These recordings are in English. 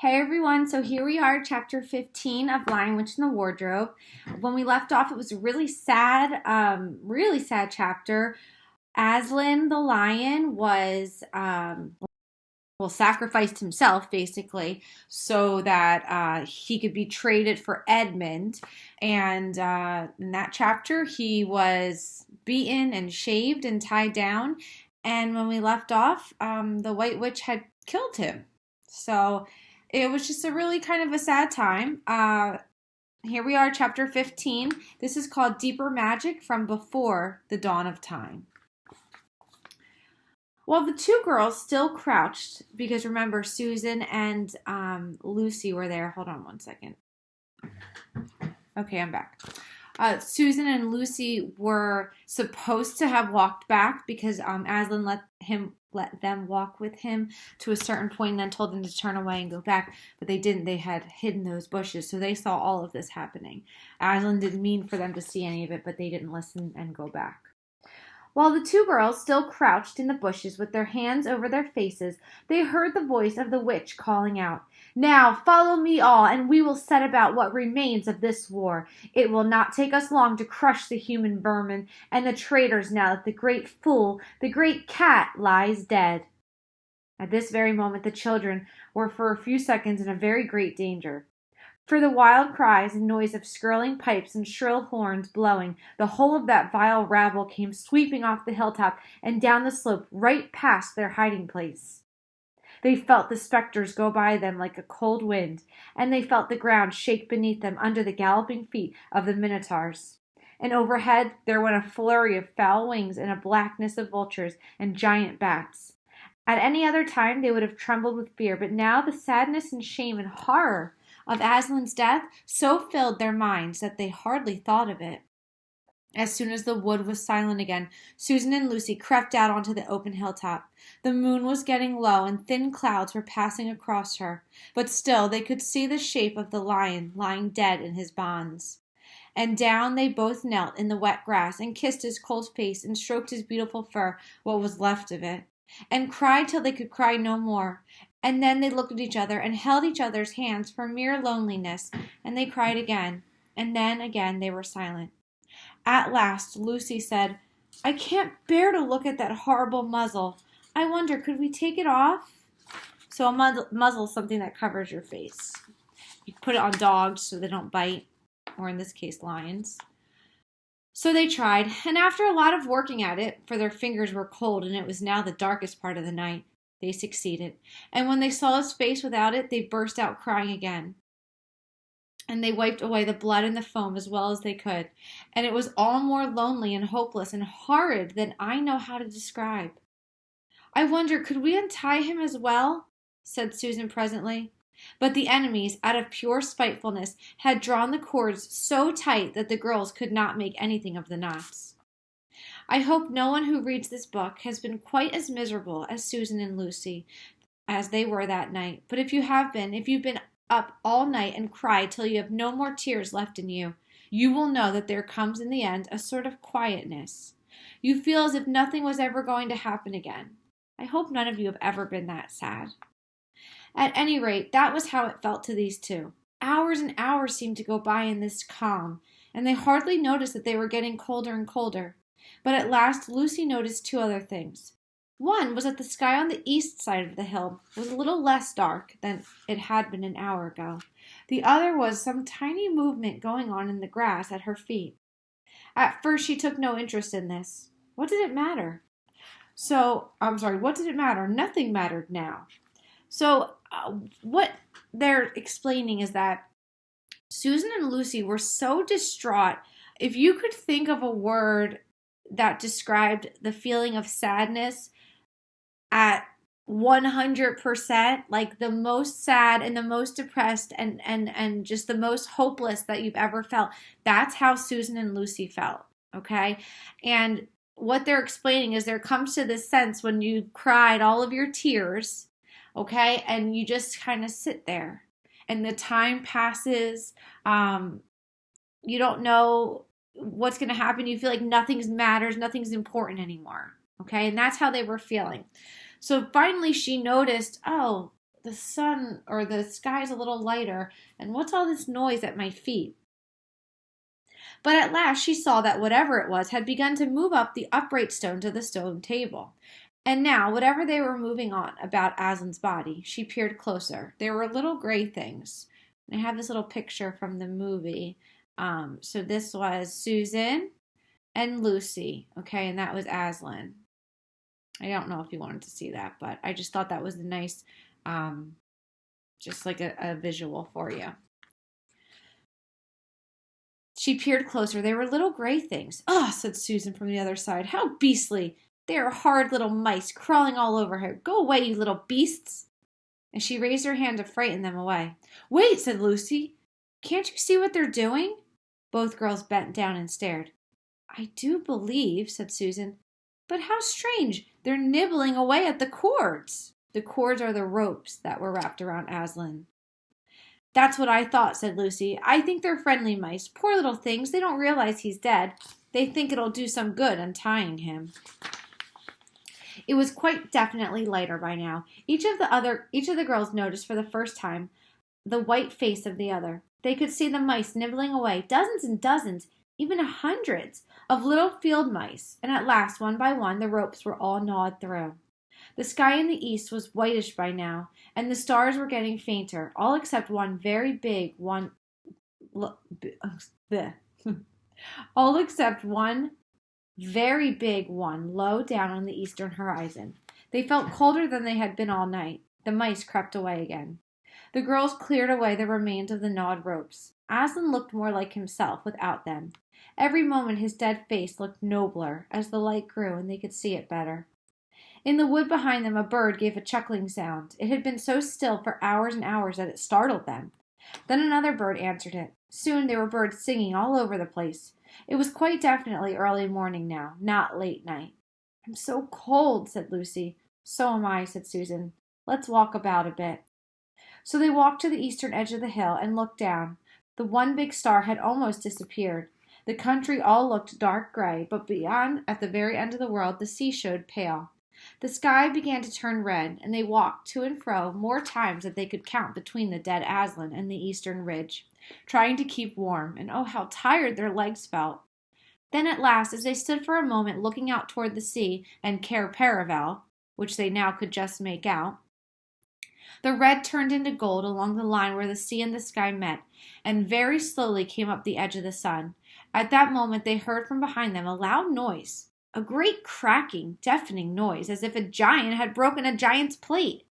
Hey everyone, so here we are, chapter 15 of Lion, Witch, and the Wardrobe. When we left off, it was a really sad chapter. Aslan the lion was, sacrificed himself basically so that he could be traded for Edmund. And in that chapter, he was beaten and shaved and tied down. And when we left off, the White Witch had killed him. So it was just a really kind of a sad time. Here we are, chapter 15. This is called Deeper Magic from Before the Dawn of Time. Well, the two girls still crouched because remember, Susan and Lucy were there. Hold on one second. Okay, I'm back. Susan and Lucy were supposed to have walked back because Aslan let them walk with him to a certain point and then told them to turn away and go back, but they didn't. They had hidden those bushes, so they saw all of this happening. Aslan didn't mean for them to see any of it, but they didn't listen and go back. While the two girls still crouched in the bushes with their hands over their faces, they heard the voice of the witch calling out, "Now follow me all, and we will set about what remains of this war. It will not take us long to crush the human vermin and the traitors now that the great fool, the great cat, lies dead." At this very moment the children were for a few seconds in a very great danger. For the wild cries and noise of skirling pipes and shrill horns blowing, the whole of that vile rabble came sweeping off the hilltop and down the slope right past their hiding place. They felt the specters go by them like a cold wind, and they felt the ground shake beneath them under the galloping feet of the minotaurs. And overhead there went a flurry of foul wings and a blackness of vultures and giant bats. At any other time they would have trembled with fear, but now the sadness and shame and horror of Aslan's death so filled their minds that they hardly thought of it. As soon as the wood was silent again, Susan and Lucy crept out onto the open hilltop. The moon was getting low, and thin clouds were passing across her, but still they could see the shape of the lion lying dead in his bonds. And down they both knelt in the wet grass, and kissed his cold face, and stroked his beautiful fur, what was left of it, and cried till they could cry no more. And then they looked at each other and held each other's hands for mere loneliness, and they cried again, and then again they were silent. At last Lucy said, "I can't bear to look at that horrible muzzle. I wonder, could we take it off?" So a muzzle is something that covers your face. You put it on dogs so they don't bite, or in this case, lions. So they tried, and after a lot of working at it, for their fingers were cold and it was now the darkest part of the night, they succeeded, and when they saw his face without it, they burst out crying again. And they wiped away the blood and the foam as well as they could, and it was all more lonely and hopeless and horrid than I know how to describe. "I wonder, could we untie him as well?" said Susan presently. But the enemies, out of pure spitefulness, had drawn the cords so tight that the girls could not make anything of the knots. I hope no one who reads this book has been quite as miserable as Susan and Lucy as they were that night. But if you've been up all night and cried till you have no more tears left in you, you will know that there comes in the end a sort of quietness. You feel as if nothing was ever going to happen again. I hope none of you have ever been that sad. At any rate, that was how it felt to these two. Hours and hours seemed to go by in this calm, and they hardly noticed that they were getting colder and colder. But at last Lucy noticed two other things. One was that the sky on the east side of the hill was a little less dark than it had been an hour ago. The other was some tiny movement going on in the grass at her feet. At first she took no interest in this. What did it matter? What did it matter? Nothing mattered now. So what they're explaining is that Susan and Lucy were so distraught. If you could think of a word that described the feeling of sadness at 100%, like the most sad and the most depressed and just the most hopeless that you've ever felt, that's how Susan and Lucy felt, okay? And what they're explaining is there comes to this sense when you cried all of your tears, okay, and you just kind of sit there and the time passes. You don't know what's going to happen. You feel like nothing matters, nothing's important anymore, okay? And that's how they were feeling. So finally she noticed, oh, the sun or the sky's a little lighter, and what's all this noise at my feet? But at last she saw that whatever it was had begun to move up the upright stone to the stone table. And now, whatever they were moving on about Aslan's body, she peered closer. There were little gray things. I have this little picture from the movie. So this was Susan and Lucy, okay, and that was Aslan. I don't know if you wanted to see that, but I just thought that was a nice, just like a visual for you. She peered closer. They were little gray things. "Ugh," said Susan from the other side. "How beastly! They are hard little mice crawling all over her. Go away, you little beasts!" And she raised her hand to frighten them away. "Wait," said Lucy. "Can't you see what they're doing?" Both girls bent down and stared. "I do believe," said Susan. "But how strange! They're nibbling away at the cords." The cords are the ropes that were wrapped around Aslan. "That's what I thought," said Lucy. "I think they're friendly mice. Poor little things. They don't realize he's dead. They think it'll do some good untying him." It was quite definitely lighter by now. Each of the girls noticed for the first time the white face of the other. They could see the mice nibbling away, dozens and dozens, even hundreds of little field mice, and at last, one by one, the ropes were all gnawed through. The sky in the east was whitish by now, and the stars were getting fainter, all except one very big one. All except one very big one low down on the eastern horizon. They felt colder than they had been all night. The mice crept away again. The girls cleared away the remains of the gnawed ropes. Aslan looked more like himself without them. Every moment his dead face looked nobler as the light grew and they could see it better. In the wood behind them a bird gave a chuckling sound. It had been so still for hours and hours that it startled them. Then another bird answered it. Soon there were birds singing all over the place. It was quite definitely early morning now, not late night. "I'm so cold," said Lucy. "So am I," said Susan. "Let's walk about a bit." So they walked to the eastern edge of the hill and looked down. The one big star had almost disappeared. The country all looked dark gray, but beyond, at the very end of the world, the sea showed pale. The sky began to turn red, and they walked to and fro more times than they could count between the dead Aslan and the eastern ridge, trying to keep warm, and oh, how tired their legs felt. Then at last, as they stood for a moment looking out toward the sea and Cair Paravel, which they now could just make out, the red turned into gold along the line where the sea and the sky met, and very slowly came up the edge of the sun. At that moment they heard from behind them a loud noise, a great cracking, deafening noise, as if a giant had broken a giant's plate.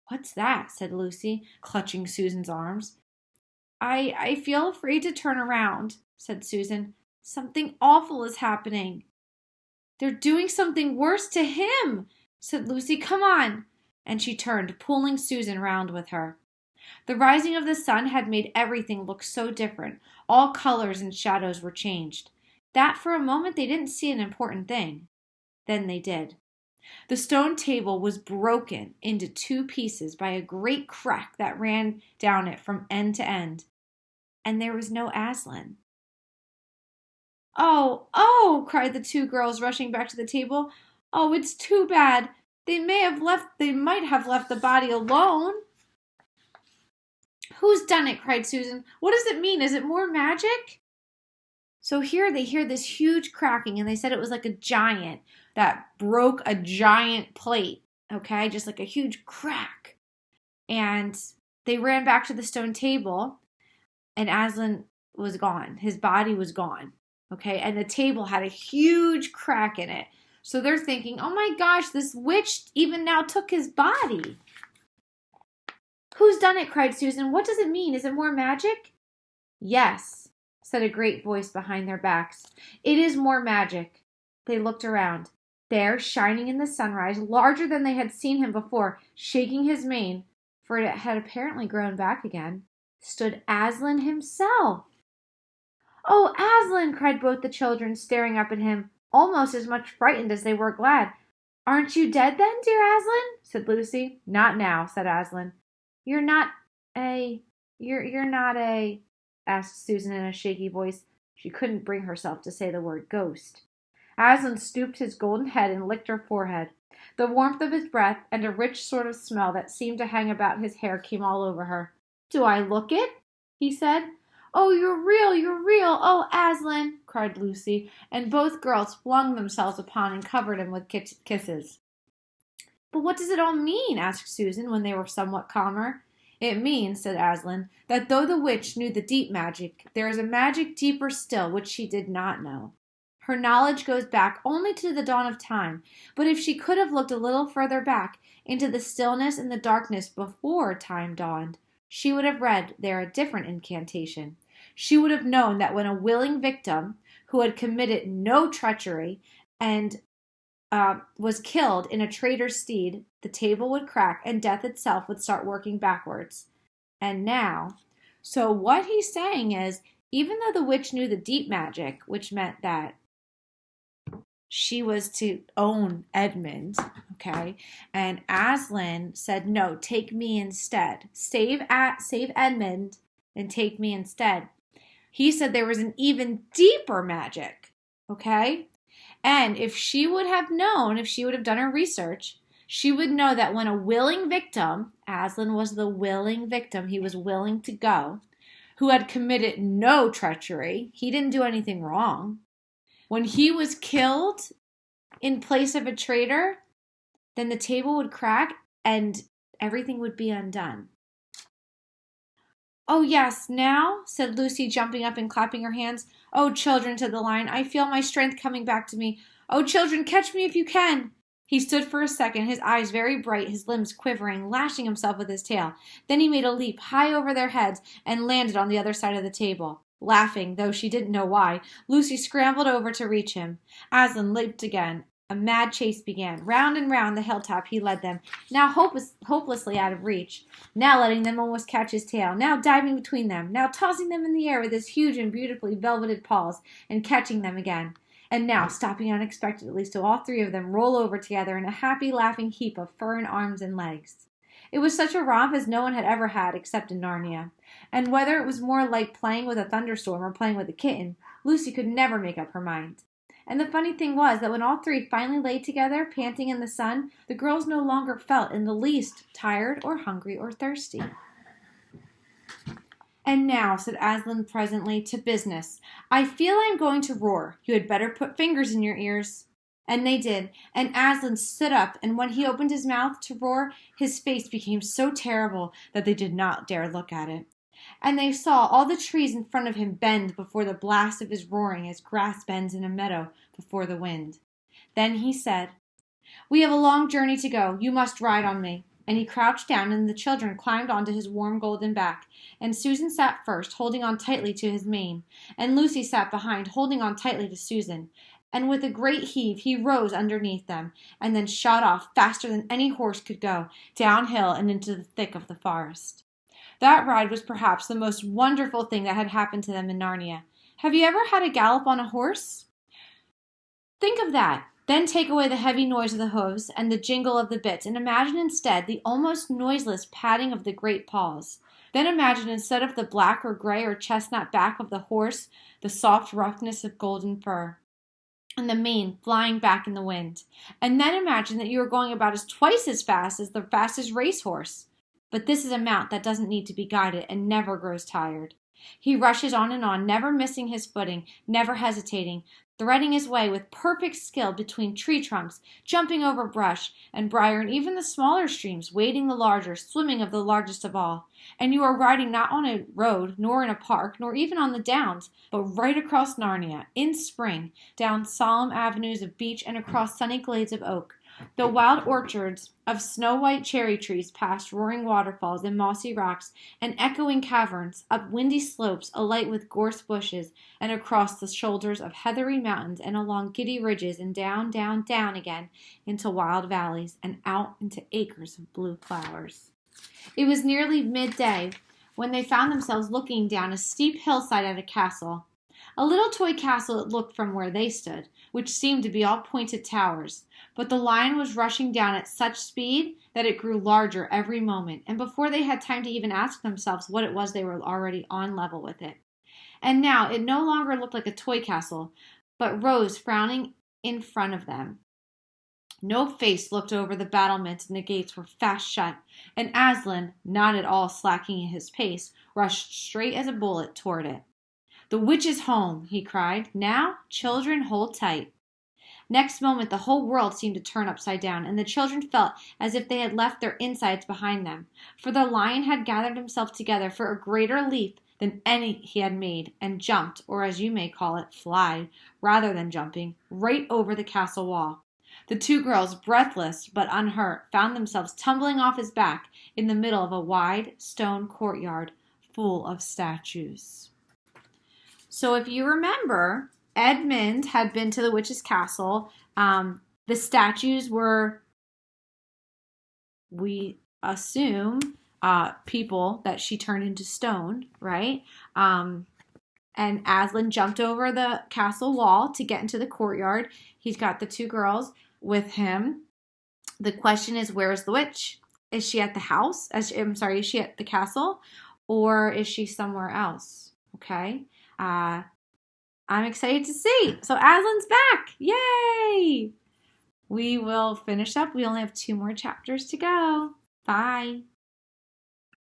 "What's that?" said Lucy, clutching Susan's arms. I feel afraid to turn around," said Susan. "Something awful is happening." "They're doing something worse to him," said Lucy. "Come on." And she turned, pulling Susan round with her. The rising of the sun had made everything look so different. All colors and shadows were changed. That for a moment they didn't see an important thing. Then they did. The stone table was broken into two pieces by a great crack that ran down it from end to end. And there was no Aslan. "Oh, oh!" cried the two girls, rushing back to the table. "Oh, it's too bad. They might have left the body alone." "Who's done it?" cried Susan. "What does it mean? Is it more magic?" So here they hear this huge cracking, and they said it was like a giant that broke a giant plate, okay? Just like a huge crack. And they ran back to the stone table, and Aslan was gone. His body was gone, okay? And the table had a huge crack in it. So they're thinking, "Oh my gosh, this witch even now took his body." "Who's done it?" cried Susan. "What does it mean? Is it more magic?" "Yes," said a great voice behind their backs. "It is more magic." They looked around. There, shining in the sunrise, larger than they had seen him before, shaking his mane, for it had apparently grown back again, stood Aslan himself. "Oh, Aslan!" cried both the children, staring up at him, almost as much frightened as they were glad. "Aren't you dead then, dear Aslan?" said Lucy. "Not now," said Aslan. You're not a, asked Susan in a shaky voice. She couldn't bring herself to say the word ghost. Aslan stooped his golden head and licked her forehead. The warmth of his breath and a rich sort of smell that seemed to hang about his hair came all over her. "Do I look it?" he said. "Oh, you're real, you're real! Oh, Aslan!" cried Lucy, and both girls flung themselves upon and covered him with kisses. "But what does it all mean?" asked Susan, when they were somewhat calmer. "It means," said Aslan, "that though the witch knew the deep magic, there is a magic deeper still which she did not know. Her knowledge goes back only to the dawn of time, but if she could have looked a little further back, into the stillness and the darkness before time dawned, she would have read there a different incantation. She would have known that when a willing victim, who had committed no treachery, and was killed in a traitor's steed, the table would crack and death itself would start working backwards. And now, so what he's saying is, even though the witch knew the deep magic, which meant that she was to own Edmund, okay, and Aslan said, "No, take me instead. Save Edmund and take me instead." He said there was an even deeper magic, okay? And if she would have known, if she would have done her research, she would know that when a willing victim, Aslan was the willing victim, he was willing to go, who had committed no treachery, he didn't do anything wrong. When he was killed in place of a traitor, then the table would crack and everything would be undone. "Oh, yes, now," said Lucy, jumping up and clapping her hands. "Oh, children," said the lion, "I feel my strength coming back to me. Oh, children, catch me if you can." He stood for a second, his eyes very bright, his limbs quivering, lashing himself with his tail. Then he made a leap high over their heads and landed on the other side of the table. Laughing, though she didn't know why, Lucy scrambled over to reach him. Aslan leaped again. A mad chase began. Round and round the hilltop he led them, now hopelessly out of reach, now letting them almost catch his tail, now diving between them, now tossing them in the air with his huge and beautifully velveted paws, and catching them again, and now stopping unexpectedly so all three of them roll over together in a happy laughing heap of fur and arms and legs. It was such a romp as no one had ever had except in Narnia, and whether it was more like playing with a thunderstorm or playing with a kitten, Lucy could never make up her mind. And the funny thing was that when all three finally lay together, panting in the sun, the girls no longer felt in the least tired or hungry or thirsty. "And now," said Aslan presently, "to business. I feel I am going to roar. You had better put fingers in your ears." And they did, and Aslan stood up, and when he opened his mouth to roar, his face became so terrible that they did not dare look at it. And they saw all the trees in front of him bend before the blast of his roaring as grass bends in a meadow before the wind. Then he said, "We have a long journey to go. You must ride on me." And he crouched down, and the children climbed onto his warm golden back, and Susan sat first, holding on tightly to his mane, and Lucy sat behind, holding on tightly to Susan. And with a great heave he rose underneath them, and then shot off faster than any horse could go, downhill and into the thick of the forest. That ride was perhaps the most wonderful thing that had happened to them in Narnia. Have you ever had a gallop on a horse? Think of that. Then take away the heavy noise of the hoofs and the jingle of the bits, and imagine instead the almost noiseless padding of the great paws. Then imagine instead of the black or gray or chestnut back of the horse, the soft roughness of golden fur, and the mane flying back in the wind. And then imagine that you are going about twice as fast as the fastest racehorse. But this is a mount that doesn't need to be guided and never grows tired. He rushes on and on, never missing his footing, never hesitating, threading his way with perfect skill between tree trunks, jumping over brush and briar and even the smaller streams, wading the larger, swimming of the largest of all. And you are riding not on a road, nor in a park, nor even on the downs, but right across Narnia, in spring, down solemn avenues of beech and across sunny glades of oak. The wild orchards of snow-white cherry trees past roaring waterfalls and mossy rocks and echoing caverns, up windy slopes alight with gorse bushes, and across the shoulders of heathery mountains and along giddy ridges and down, down, down again into wild valleys and out into acres of blue flowers. It was nearly midday when they found themselves looking down a steep hillside at a castle. A little toy castle it looked from where they stood, which seemed to be all pointed towers. But the lion was rushing down at such speed that it grew larger every moment, and before they had time to even ask themselves what it was, they were already on level with it. And now it no longer looked like a toy castle, but rose frowning in front of them. No face looked over the battlements, and the gates were fast shut, and Aslan, not at all slacking his pace, rushed straight as a bullet toward it. "The witch is home!" he cried. "Now, children, hold tight." Next moment the whole world seemed to turn upside down, and the children felt as if they had left their insides behind them. For the lion had gathered himself together for a greater leap than any he had made, and jumped, or as you may call it, flied, rather than jumping, right over the castle wall. The two girls, breathless but unhurt, found themselves tumbling off his back in the middle of a wide stone courtyard full of statues. So if you remember, Edmund had been to the witch's castle. The statues were, we assume, people that she turned into stone, right? And Aslan jumped over the castle wall to get into the courtyard. He's got the two girls with him. The question is, where is the witch? Is she at the house? Is she at the castle? Or is she somewhere else? Okay. I'm excited to see. So Aslan's back. Yay! We will finish up. We only have 2 more chapters to go. Bye.